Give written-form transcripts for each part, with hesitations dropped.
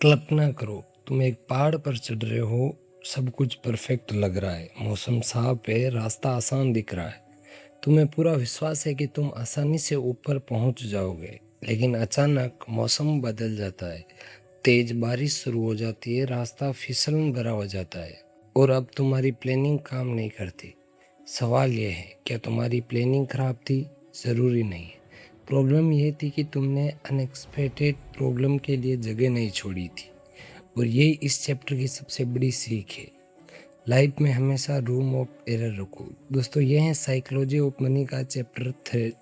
कल्पना करो तुम एक पहाड़ पर चढ़ रहे हो। सब कुछ परफेक्ट लग रहा है, मौसम साफ है, रास्ता आसान दिख रहा है। तुम्हें पूरा विश्वास है कि तुम आसानी से ऊपर पहुंच जाओगे। लेकिन अचानक मौसम बदल जाता है, तेज बारिश शुरू हो जाती है, रास्ता फिसलन भरा हो जाता है और अब तुम्हारी प्लानिंग काम नहीं करती। सवाल यह है, क्या तुम्हारी प्लानिंग खराब थी? ज़रूरी नहीं है। प्रॉब्लम यह थी कि तुमने अनएक्सपेक्टेड प्रॉब्लम के लिए जगह नहीं छोड़ी थी। और यही इस चैप्टर की सबसे बड़ी सीख है। लाइफ में हमेशा रूम ऑफ एरर रखो। दोस्तों, यह है साइकोलॉजी ऑफ मनी का चैप्टर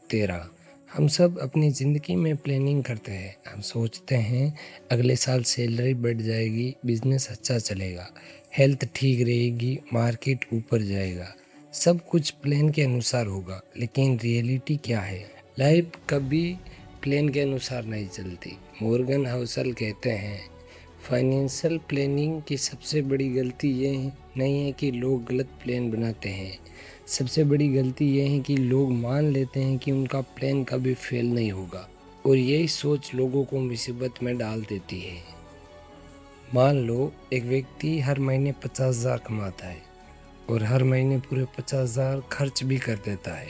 13। हम सब अपनी ज़िंदगी में प्लानिंग करते हैं। हम सोचते हैं अगले साल सैलरी बढ़ जाएगी, बिजनेस अच्छा चलेगा, हेल्थ ठीक रहेगी, मार्केट ऊपर जाएगा, सब कुछ प्लान के अनुसार होगा। लेकिन रियलिटी क्या है? लाइफ कभी प्लान के अनुसार नहीं चलती। मॉर्गन हाउसल कहते हैं, फाइनेंशियल प्लानिंग की सबसे बड़ी गलती ये नहीं है कि लोग गलत प्लान बनाते हैं। सबसे बड़ी गलती ये है कि लोग मान लेते हैं कि उनका प्लान कभी फेल नहीं होगा, और यही सोच लोगों को मुसीबत में डाल देती है। मान लो एक व्यक्ति हर महीने 50,000 कमाता है और हर महीने पूरे 50,000 खर्च भी कर देता है,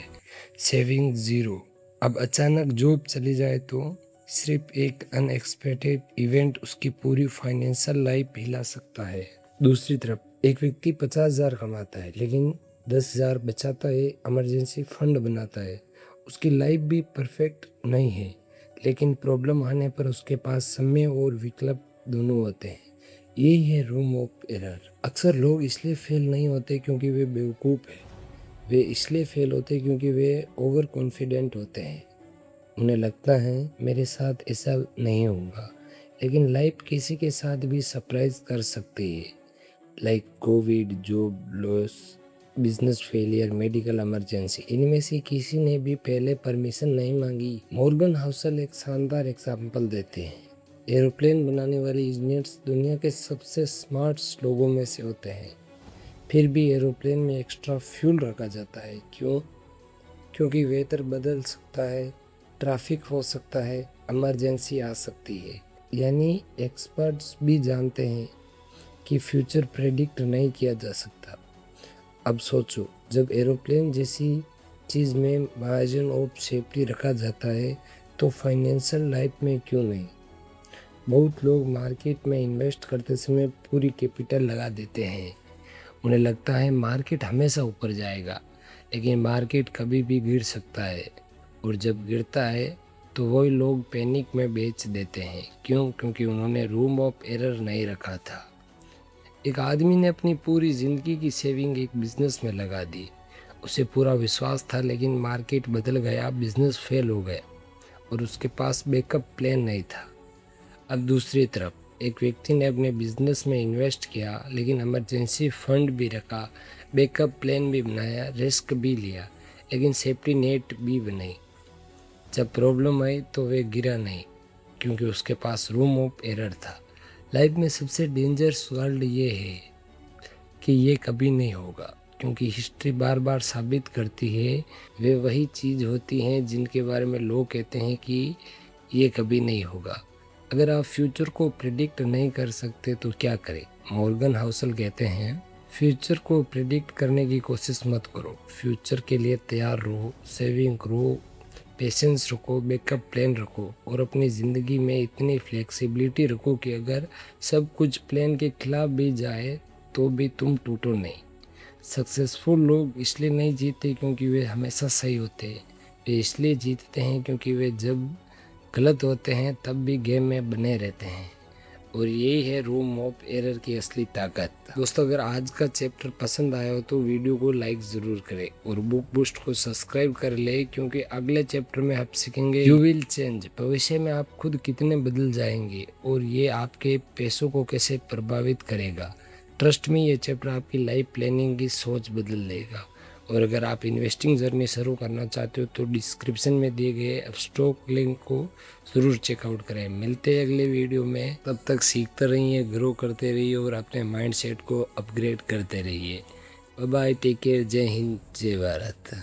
सेविंग ज़ीरो। अब अचानक जॉब चली जाए तो सिर्फ एक अनएक्सपेक्टेड इवेंट उसकी पूरी फाइनेंशियल लाइफ हिला सकता है। दूसरी तरफ एक व्यक्ति 50,000 कमाता है लेकिन 10,000 बचाता है, इमरजेंसी फंड बनाता है। उसकी लाइफ भी परफेक्ट नहीं है, लेकिन प्रॉब्लम आने पर उसके पास समय और विकल्प दोनों होते हैं। यही है रूम ऑफ एरर। अक्सर लोग इसलिए फेल नहीं होते क्योंकि वे बेवकूफ़ हैं। वे इसलिए फेल होते क्योंकि वे ओवर कॉन्फिडेंट होते हैं। उन्हें लगता है मेरे साथ ऐसा नहीं होगा। लेकिन लाइफ किसी के साथ भी सरप्राइज कर सकती है, like Covid, job loss, business failure, medical emergency. इनमें से किसी ने भी पहले परमिशन नहीं मांगी। मॉर्गन हाउसल एक शानदार एग्जाम्पल देते हैं। एरोप्लेन बनाने वाले इंजीनियर्स दुनिया के सबसे स्मार्ट लोगों में से होते हैं, फिर भी एरोप्लेन में एक्स्ट्रा फ्यूल रखा जाता है। क्यों? क्योंकि वेदर बदल सकता है, ट्रैफिक हो सकता है, इमरजेंसी आ सकती है। यानी एक्सपर्ट्स भी जानते हैं कि फ्यूचर प्रेडिक्ट नहीं किया जा सकता। अब सोचो, जब एरोप्लेन जैसी चीज़ में मार्जिन ऑफ सेफ्टी रखा जाता है तो फाइनेंशियल लाइफ में क्यों नहीं? बहुत लोग मार्केट में इन्वेस्ट करते समय पूरी कैपिटल लगा देते हैं। उन्हें लगता है मार्केट हमेशा ऊपर जाएगा, लेकिन मार्केट कभी भी गिर सकता है। और जब गिरता है तो वही लोग पैनिक में बेच देते हैं। क्यों? क्योंकि उन्होंने रूम ऑफ एरर नहीं रखा था। एक आदमी ने अपनी पूरी ज़िंदगी की सेविंग एक बिज़नेस में लगा दी। उसे पूरा विश्वास था, लेकिन मार्केट बदल गया, बिज़नेस फेल हो गया और उसके पास बैकअप प्लान नहीं था। अब दूसरी तरफ एक व्यक्ति ने अपने बिजनेस में इन्वेस्ट किया, लेकिन इमरजेंसी फंड भी रखा, बैकअप प्लान भी बनाया, रिस्क भी लिया, लेकिन सेफ्टी नेट भी बनाई। जब प्रॉब्लम आई तो वे गिरा नहीं, क्योंकि उसके पास रूम ऑफ एरर था। लाइफ में सबसे डेंजरस वर्ल्ड ये है कि ये कभी नहीं होगा, क्योंकि हिस्ट्री बार बार साबित करती है वे वही चीज़ होती हैं जिनके बारे में लोग कहते हैं कि ये कभी नहीं होगा। अगर आप फ्यूचर को प्रिडिक्ट नहीं कर सकते तो क्या करें? मॉर्गन हाउसल कहते हैं, फ्यूचर को प्रिडिक्ट करने की कोशिश मत करो। फ्यूचर के लिए तैयार रहो, सेविंग करो, पेशेंस रखो, बैकअप प्लान रखो और अपनी ज़िंदगी में इतनी फ्लेक्सिबिलिटी रखो कि अगर सब कुछ प्लान के खिलाफ भी जाए तो भी तुम टूटो नहीं। सक्सेसफुल लोग इसलिए नहीं जीतते क्योंकि वे हमेशा सही होते हैं। वे इसलिए जीतते हैं क्योंकि वे जब गलत होते हैं तब भी गेम में बने रहते हैं। और यही है रूम ऑफ एरर की असली ताकत। दोस्तों, अगर आज का चैप्टर पसंद आया हो तो वीडियो को लाइक ज़रूर करें और बुक बूस्ट को सब्सक्राइब कर ले, क्योंकि अगले चैप्टर में आप सीखेंगे यू विल चेंज। भविष्य में आप खुद कितने बदल जाएंगे और ये आपके पैसों को कैसे प्रभावित करेगा। ट्रस्ट में ये चैप्टर आपकी लाइफ प्लानिंग की सोच बदल देगा। और अगर आप इन्वेस्टिंग जर्नी शुरू करना चाहते हो तो डिस्क्रिप्शन में दिए गए स्टॉक लिंक को ज़रूर चेकआउट करें। मिलते हैं अगले वीडियो में, तब तक सीखते रहिए, ग्रो करते रहिए और अपने माइंडसेट को अपग्रेड करते रहिए। बाय बाय, टेक केयर, जय हिंद, जय भारत।